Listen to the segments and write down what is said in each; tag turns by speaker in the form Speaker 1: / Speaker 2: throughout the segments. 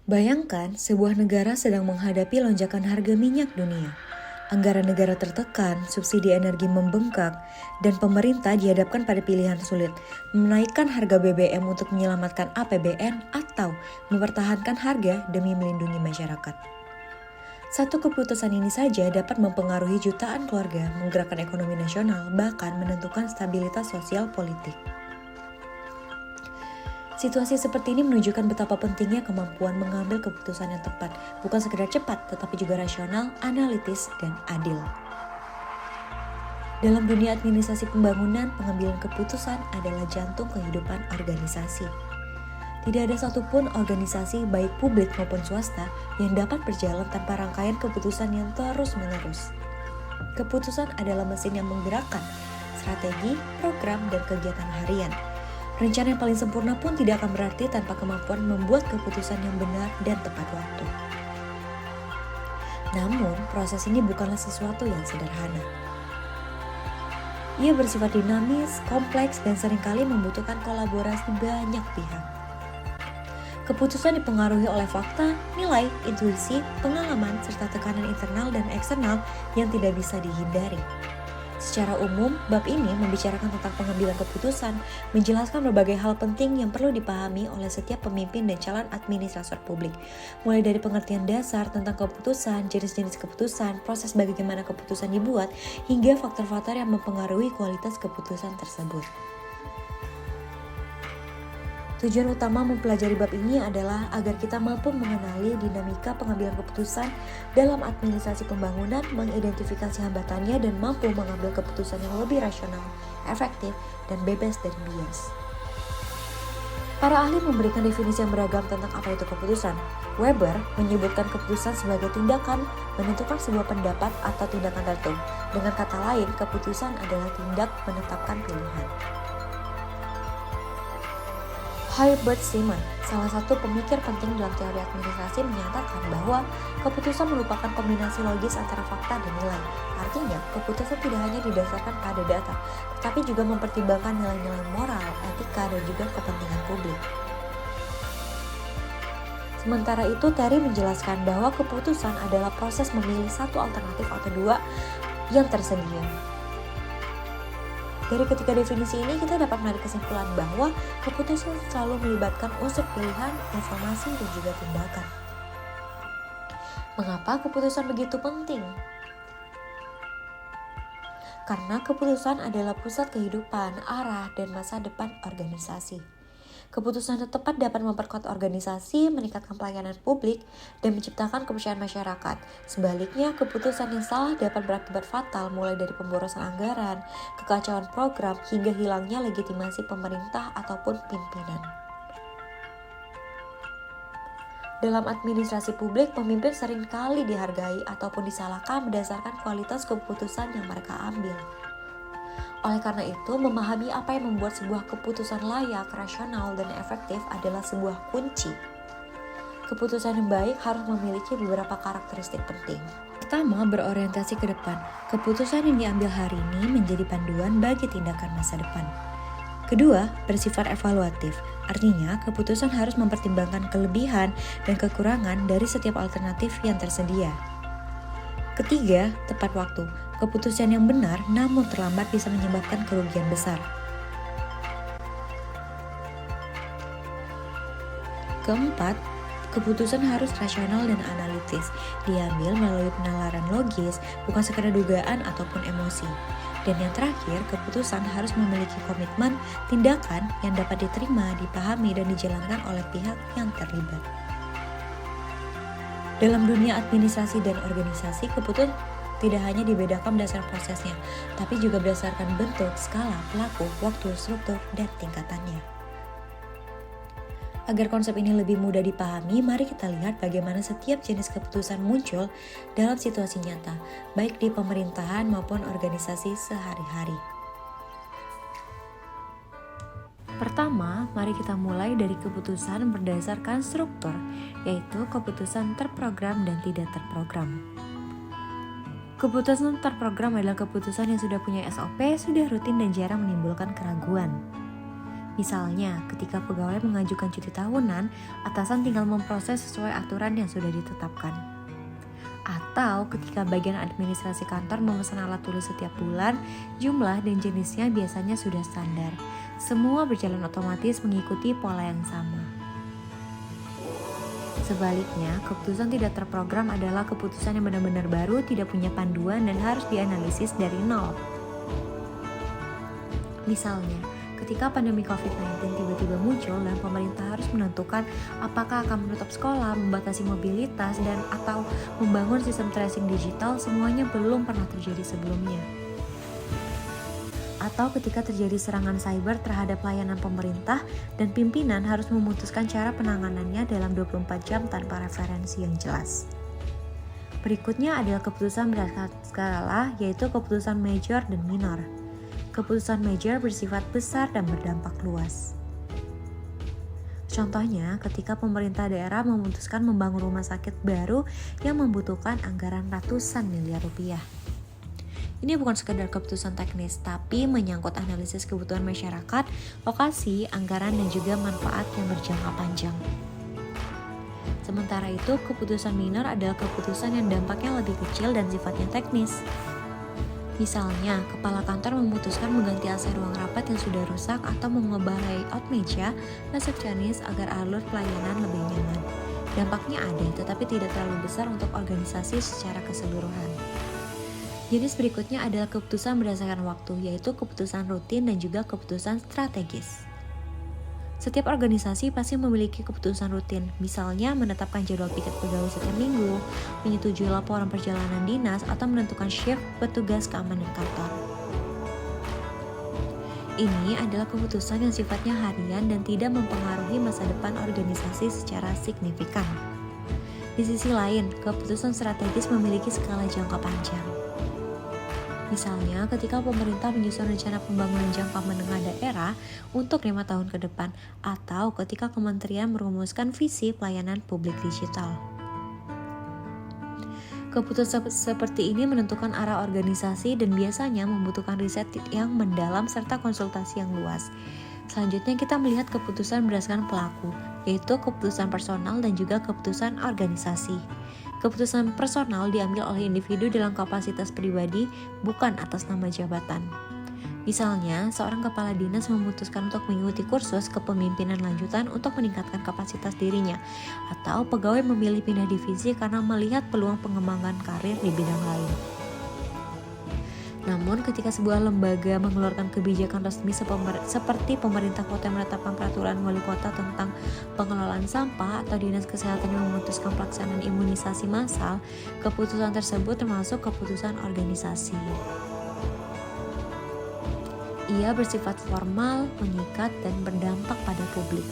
Speaker 1: Bayangkan sebuah negara sedang menghadapi lonjakan harga minyak dunia. Anggaran negara tertekan, subsidi energi membengkak, dan pemerintah dihadapkan pada pilihan sulit, menaikkan harga BBM untuk menyelamatkan APBN atau mempertahankan harga demi melindungi masyarakat. Satu keputusan ini saja dapat mempengaruhi jutaan keluarga, menggerakkan ekonomi nasional, bahkan menentukan stabilitas sosial politik. Situasi seperti ini menunjukkan betapa pentingnya kemampuan mengambil keputusan yang tepat, bukan sekedar cepat, tetapi juga rasional, analitis, dan adil. Dalam dunia administrasi pembangunan, pengambilan keputusan adalah jantung kehidupan organisasi. Tidak ada satupun organisasi, baik publik maupun swasta, yang dapat berjalan tanpa rangkaian keputusan yang terus-menerus. Keputusan adalah mesin yang menggerakkan strategi, program, dan kegiatan harian. Rencana yang paling sempurna pun tidak akan berarti tanpa kemampuan membuat keputusan yang benar dan tepat waktu. Namun, proses ini bukanlah sesuatu yang sederhana. Ia bersifat dinamis, kompleks, dan seringkali membutuhkan kolaborasi banyak pihak. Keputusan dipengaruhi oleh fakta, nilai, intuisi, pengalaman, serta tekanan internal dan eksternal yang tidak bisa dihindari. Secara umum, bab ini membicarakan tentang pengambilan keputusan, menjelaskan berbagai hal penting yang perlu dipahami oleh setiap pemimpin dan calon administrator publik, mulai dari pengertian dasar tentang keputusan, jenis-jenis keputusan, proses bagaimana keputusan dibuat, hingga faktor-faktor yang mempengaruhi kualitas keputusan tersebut. Tujuan utama mempelajari bab ini adalah agar kita mampu mengenali dinamika pengambilan keputusan dalam administrasi pembangunan, mengidentifikasi hambatannya, dan mampu mengambil keputusan yang lebih rasional, efektif, dan bebas dari bias. Para ahli memberikan definisi yang beragam tentang apa itu keputusan. Weber menyebutkan keputusan sebagai tindakan menentukan sebuah pendapat atau tindakan tertentu. Dengan kata lain, keputusan adalah tindak menetapkan pilihan. Herbert Simon, salah satu pemikir penting dalam teori administrasi, menyatakan bahwa keputusan merupakan kombinasi logis antara fakta dan nilai. Artinya, keputusan tidak hanya didasarkan pada data, tetapi juga mempertimbangkan nilai-nilai moral, etika, dan juga kepentingan publik. Sementara itu, Terry menjelaskan bahwa keputusan adalah proses memilih satu alternatif atau dua yang tersedia. Dari ketiga definisi ini, kita dapat menarik kesimpulan bahwa keputusan selalu melibatkan unsur pilihan, informasi, dan juga tindakan. Mengapa keputusan begitu penting? Karena keputusan adalah pusat kehidupan, arah, dan masa depan organisasi. Keputusan yang tepat dapat memperkuat organisasi, meningkatkan pelayanan publik, dan menciptakan kepercayaan masyarakat. Sebaliknya, keputusan yang salah dapat berakibat fatal, mulai dari pemborosan anggaran, kekacauan program, hingga hilangnya legitimasi pemerintah ataupun pimpinan. Dalam administrasi publik, pemimpin seringkali dihargai ataupun disalahkan berdasarkan kualitas keputusan yang mereka ambil. Oleh karena itu, memahami apa yang membuat sebuah keputusan layak, rasional, dan efektif adalah sebuah kunci. Keputusan yang baik harus memiliki beberapa karakteristik penting. Pertama, berorientasi ke depan. Keputusan yang diambil hari ini menjadi panduan bagi tindakan masa depan. Kedua, bersifat evaluatif. Artinya, keputusan harus mempertimbangkan kelebihan dan kekurangan dari setiap alternatif yang tersedia. Ketiga, tepat waktu. Keputusan yang benar namun terlambat bisa menyebabkan kerugian besar. Keempat, keputusan harus rasional dan analitis, diambil melalui penalaran logis, bukan sekadar dugaan ataupun emosi. Dan yang terakhir, keputusan harus memiliki komitmen, tindakan yang dapat diterima, dipahami, dan dijalankan oleh pihak yang terlibat. Dalam dunia administrasi dan organisasi, keputusan tidak hanya dibedakan berdasarkan prosesnya, tapi juga berdasarkan bentuk, skala, pelaku, waktu, struktur, dan tingkatannya. Agar konsep ini lebih mudah dipahami, mari kita lihat bagaimana setiap jenis keputusan muncul dalam situasi nyata, baik di pemerintahan maupun organisasi sehari-hari. Pertama, mari kita mulai dari keputusan berdasarkan struktur, yaitu keputusan terprogram dan tidak terprogram. Keputusan terprogram adalah keputusan yang sudah punya SOP, sudah rutin dan jarang menimbulkan keraguan. Misalnya, ketika pegawai mengajukan cuti tahunan, atasan tinggal memproses sesuai aturan yang sudah ditetapkan. Atau ketika bagian administrasi kantor memesan alat tulis setiap bulan, jumlah dan jenisnya biasanya sudah standar. Semua berjalan otomatis mengikuti pola yang sama. Sebaliknya, keputusan tidak terprogram adalah keputusan yang benar-benar baru, tidak punya panduan, dan harus dianalisis dari nol. Misalnya, ketika pandemi COVID-19 tiba-tiba muncul dan pemerintah harus menentukan apakah akan menutup sekolah, membatasi mobilitas, dan atau membangun sistem tracing digital, semuanya belum pernah terjadi sebelumnya. Atau ketika terjadi serangan cyber terhadap layanan pemerintah dan pimpinan harus memutuskan cara penanganannya dalam 24 jam tanpa referensi yang jelas. Berikutnya adalah keputusan berdasarkan skala, yaitu keputusan major dan minor. Keputusan major bersifat besar dan berdampak luas. Contohnya, ketika pemerintah daerah memutuskan membangun rumah sakit baru yang membutuhkan anggaran ratusan miliar rupiah. Ini bukan sekedar keputusan teknis, tapi menyangkut analisis kebutuhan masyarakat, lokasi, anggaran, dan juga manfaat yang berjangka panjang. Sementara itu, keputusan minor adalah keputusan yang dampaknya lebih kecil dan sifatnya teknis. Misalnya, kepala kantor memutuskan mengganti AC ruang rapat yang sudah rusak atau mengubah layout meja resepsionis agar alur pelayanan lebih nyaman. Dampaknya ada, tetapi tidak terlalu besar untuk organisasi secara keseluruhan. Jenis berikutnya adalah keputusan berdasarkan waktu, yaitu keputusan rutin dan juga keputusan strategis. Setiap organisasi pasti memiliki keputusan rutin, misalnya menetapkan jadwal piket pegawai setiap minggu, menyetujui laporan perjalanan dinas, atau menentukan shift petugas keamanan kantor. Ini adalah keputusan yang sifatnya harian dan tidak mempengaruhi masa depan organisasi secara signifikan. Di sisi lain, keputusan strategis memiliki skala jangka panjang. Misalnya, ketika pemerintah menyusun rencana pembangunan jangka menengah daerah untuk 5 tahun ke depan, atau ketika kementerian merumuskan visi pelayanan publik digital. Keputusan seperti ini menentukan arah organisasi dan biasanya membutuhkan riset yang mendalam serta konsultasi yang luas. Selanjutnya kita melihat keputusan berdasarkan pelaku, yaitu keputusan personal dan juga keputusan organisasi. Keputusan personal diambil oleh individu dalam kapasitas pribadi, bukan atas nama jabatan. Misalnya, seorang kepala dinas memutuskan untuk mengikuti kursus kepemimpinan lanjutan untuk meningkatkan kapasitas dirinya, atau pegawai memilih pindah divisi karena melihat peluang pengembangan karir di bidang lain. Namun, ketika sebuah lembaga mengeluarkan kebijakan resmi seperti pemerintah kota yang menetapkan peraturan wali kota tentang pengelolaan sampah atau dinas kesehatan yang memutuskan pelaksanaan imunisasi massal, keputusan tersebut termasuk keputusan organisasi. Ia bersifat formal, mengikat, dan berdampak pada publik.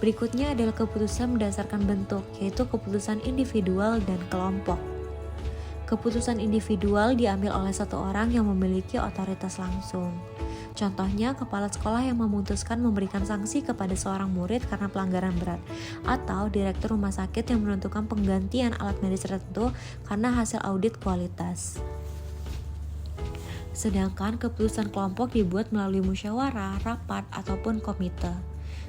Speaker 1: Berikutnya adalah keputusan berdasarkan bentuk, yaitu keputusan individual dan kelompok. Keputusan individual diambil oleh satu orang yang memiliki otoritas langsung. Contohnya, kepala sekolah yang memutuskan memberikan sanksi kepada seorang murid karena pelanggaran berat, atau direktur rumah sakit yang menentukan penggantian alat medis tertentu karena hasil audit kualitas. Sedangkan keputusan kelompok dibuat melalui musyawarah, rapat, ataupun komite.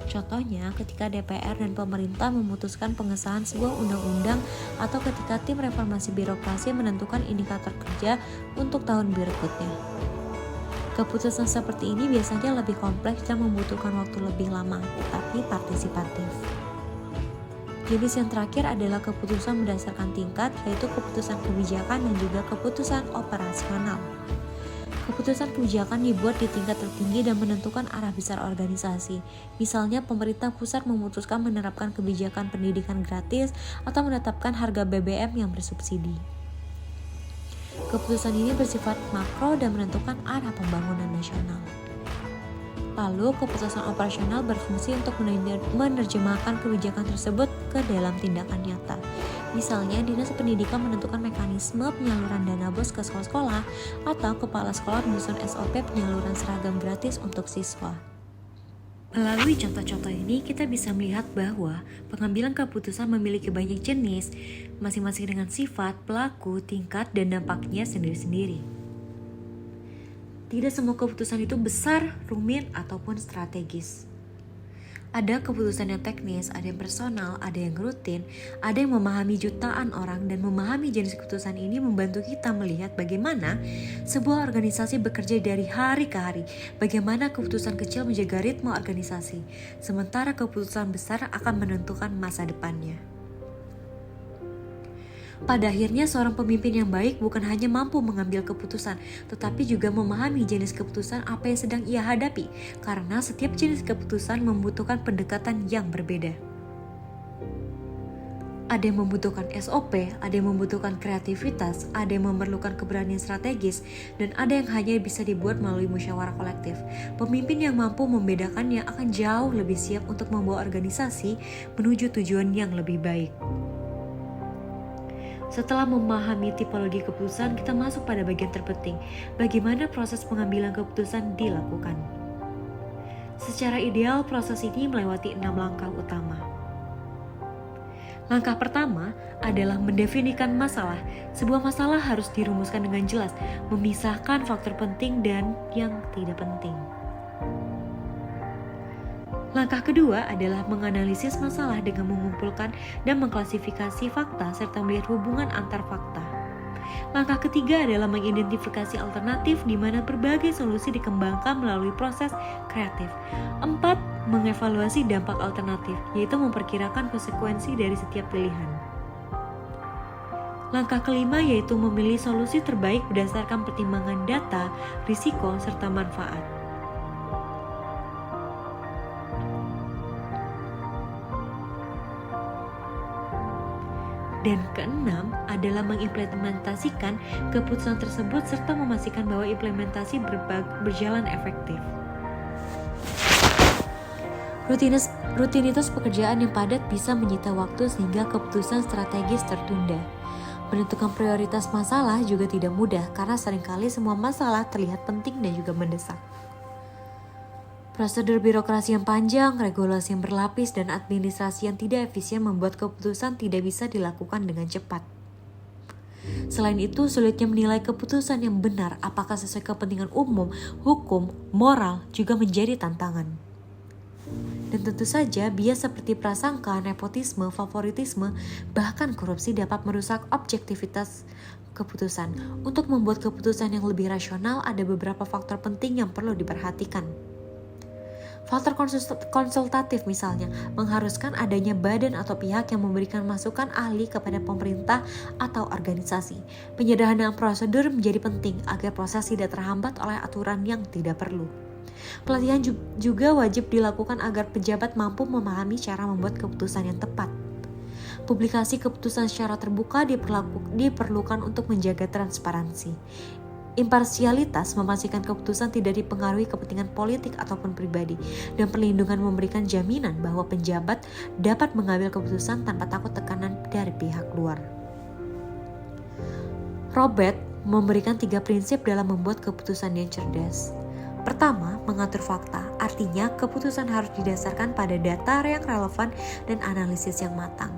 Speaker 1: Contohnya, ketika DPR dan pemerintah memutuskan pengesahan sebuah undang-undang atau ketika tim reformasi birokrasi menentukan indikator kerja untuk tahun berikutnya. Keputusan seperti ini biasanya lebih kompleks dan membutuhkan waktu lebih lama, tetapi partisipatif. Jenis yang terakhir adalah keputusan berdasarkan tingkat, yaitu keputusan kebijakan dan juga keputusan operasional. Keputusan kebijakan dibuat di tingkat tertinggi dan menentukan arah besar organisasi. Misalnya, pemerintah pusat memutuskan menerapkan kebijakan pendidikan gratis atau menetapkan harga BBM yang bersubsidi. Keputusan ini bersifat makro dan menentukan arah pembangunan nasional. Lalu, keputusan operasional berfungsi untuk menerjemahkan kebijakan tersebut ke dalam tindakan nyata. Misalnya, Dinas Pendidikan menentukan mekanisme penyaluran dana BOS ke sekolah-sekolah, atau kepala sekolah menyusun SOP penyaluran seragam gratis untuk siswa. Melalui contoh-contoh ini, kita bisa melihat bahwa pengambilan keputusan memiliki banyak jenis, masing-masing dengan sifat, pelaku, tingkat, dan dampaknya sendiri-sendiri. Tidak semua keputusan itu besar, rumit, ataupun strategis. Ada keputusan yang teknis, ada yang personal, ada yang rutin, ada yang memahami jutaan orang, dan memahami jenis keputusan ini membantu kita melihat bagaimana sebuah organisasi bekerja dari hari ke hari, bagaimana keputusan kecil menjaga ritme organisasi, sementara keputusan besar akan menentukan masa depannya. Pada akhirnya seorang pemimpin yang baik bukan hanya mampu mengambil keputusan, tetapi juga memahami jenis keputusan apa yang sedang ia hadapi, karena setiap jenis keputusan membutuhkan pendekatan yang berbeda. Ada yang membutuhkan SOP, ada yang membutuhkan kreativitas, ada yang memerlukan keberanian strategis, dan ada yang hanya bisa dibuat melalui musyawarah kolektif. Pemimpin yang mampu membedakannya akan jauh lebih siap untuk membawa organisasi menuju tujuan yang lebih baik. Setelah memahami tipologi keputusan, kita masuk pada bagian terpenting, bagaimana proses pengambilan keputusan dilakukan. Secara ideal, proses ini melewati 6 langkah utama. Langkah pertama adalah mendefinisikan masalah. Sebuah masalah harus dirumuskan dengan jelas, memisahkan faktor penting dan yang tidak penting. Langkah kedua adalah menganalisis masalah dengan mengumpulkan dan mengklasifikasi fakta serta melihat hubungan antar fakta. Langkah ketiga adalah mengidentifikasi alternatif di mana berbagai solusi dikembangkan melalui proses kreatif. 4. Mengevaluasi dampak alternatif, yaitu memperkirakan konsekuensi dari setiap pilihan. Langkah kelima yaitu memilih solusi terbaik berdasarkan pertimbangan data, risiko, serta manfaat. Dan keenam adalah mengimplementasikan keputusan tersebut serta memastikan bahwa implementasi berjalan efektif. Rutinitas pekerjaan yang padat bisa menyita waktu sehingga keputusan strategis tertunda. Menentukan prioritas masalah juga tidak mudah karena seringkali semua masalah terlihat penting dan juga mendesak. Prosedur birokrasi yang panjang, regulasi yang berlapis, dan administrasi yang tidak efisien membuat keputusan tidak bisa dilakukan dengan cepat. Selain itu, sulitnya menilai keputusan yang benar apakah sesuai kepentingan umum, hukum, moral juga menjadi tantangan. Dan tentu saja, bias seperti prasangka, nepotisme, favoritisme, bahkan korupsi dapat merusak objektivitas keputusan. Untuk membuat keputusan yang lebih rasional, ada beberapa faktor penting yang perlu diperhatikan. Faktor konsultatif misalnya, mengharuskan adanya badan atau pihak yang memberikan masukan ahli kepada pemerintah atau organisasi. Penyederhanaan prosedur menjadi penting agar proses tidak terhambat oleh aturan yang tidak perlu. Pelatihan juga wajib dilakukan agar pejabat mampu memahami cara membuat keputusan yang tepat. Publikasi keputusan secara terbuka diperlukan untuk menjaga transparansi. Imparsialitas memastikan keputusan tidak dipengaruhi kepentingan politik ataupun pribadi, dan perlindungan memberikan jaminan bahwa penjabat dapat mengambil keputusan tanpa takut tekanan dari pihak luar. Robert memberikan 3 prinsip dalam membuat keputusan yang cerdas. Pertama, mengatur fakta, artinya keputusan harus didasarkan pada data yang relevan dan analisis yang matang.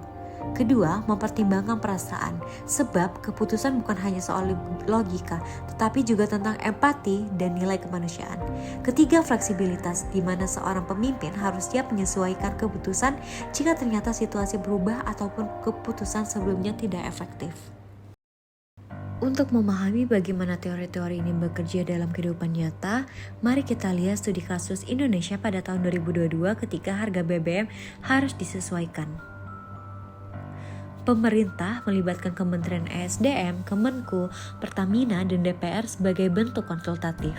Speaker 1: Kedua, mempertimbangkan perasaan, sebab keputusan bukan hanya soal logika, tetapi juga tentang empati dan nilai kemanusiaan. Ketiga, fleksibilitas, di mana seorang pemimpin harus siap menyesuaikan keputusan jika ternyata situasi berubah ataupun keputusan sebelumnya tidak efektif. Untuk memahami bagaimana teori-teori ini bekerja dalam kehidupan nyata, mari kita lihat studi kasus Indonesia pada tahun 2022 ketika harga BBM harus disesuaikan. Pemerintah melibatkan Kementerian ESDM, Kemenku, Pertamina, dan DPR sebagai bentuk konsultatif.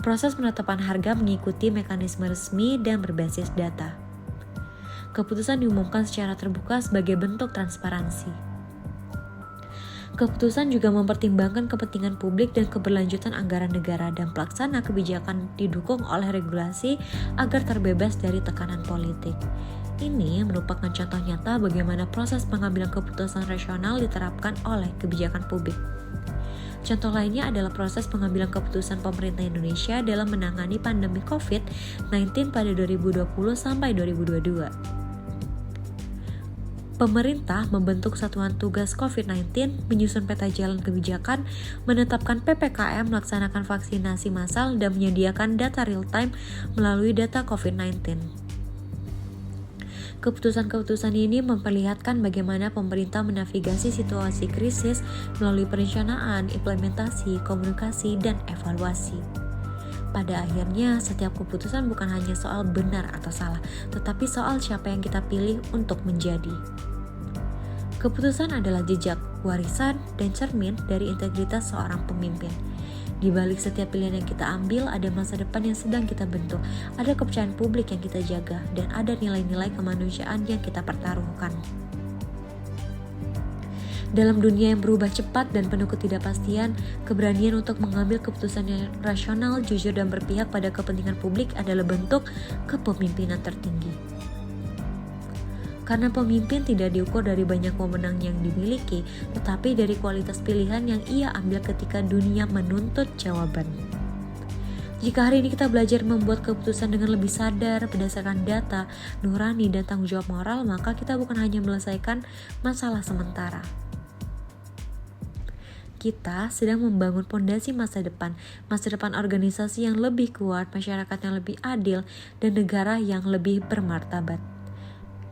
Speaker 1: Proses penetapan harga mengikuti mekanisme resmi dan berbasis data. Keputusan diumumkan secara terbuka sebagai bentuk transparansi. Keputusan juga mempertimbangkan kepentingan publik dan keberlanjutan anggaran negara, dan pelaksana kebijakan didukung oleh regulasi agar terbebas dari tekanan politik. Ini merupakan contoh nyata bagaimana proses pengambilan keputusan rasional diterapkan oleh kebijakan publik. Contoh lainnya adalah proses pengambilan keputusan pemerintah Indonesia dalam menangani pandemi COVID-19 pada 2020 sampai 2022. Pemerintah membentuk Satuan Tugas COVID-19, menyusun peta jalan kebijakan, menetapkan PPKM, melaksanakan vaksinasi massal, dan menyediakan data real-time melalui data COVID-19. Keputusan-keputusan ini memperlihatkan bagaimana pemerintah menavigasi situasi krisis melalui perencanaan, implementasi, komunikasi, dan evaluasi. Pada akhirnya, setiap keputusan bukan hanya soal benar atau salah, tetapi soal siapa yang kita pilih untuk menjadi. Keputusan adalah jejak, warisan, dan cermin dari integritas seorang pemimpin. Di balik setiap pilihan yang kita ambil, ada masa depan yang sedang kita bentuk, ada kepercayaan publik yang kita jaga, dan ada nilai-nilai kemanusiaan yang kita pertaruhkan. Dalam dunia yang berubah cepat dan penuh ketidakpastian, keberanian untuk mengambil keputusan yang rasional, jujur, dan berpihak pada kepentingan publik adalah bentuk kepemimpinan tertinggi. Karena pemimpin tidak diukur dari banyak wewenang yang dimiliki, tetapi dari kualitas pilihan yang ia ambil ketika dunia menuntut jawaban. Jika hari ini kita belajar membuat keputusan dengan lebih sadar, berdasarkan data, nurani, dan tanggung jawab moral, maka kita bukan hanya menyelesaikan masalah sementara. Kita sedang membangun pondasi masa depan organisasi yang lebih kuat, masyarakat yang lebih adil, dan negara yang lebih bermartabat.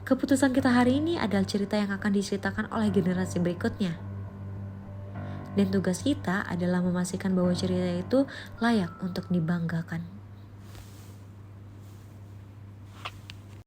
Speaker 1: Keputusan kita hari ini adalah cerita yang akan diceritakan oleh generasi berikutnya. Dan tugas kita adalah memastikan bahwa cerita itu layak untuk dibanggakan.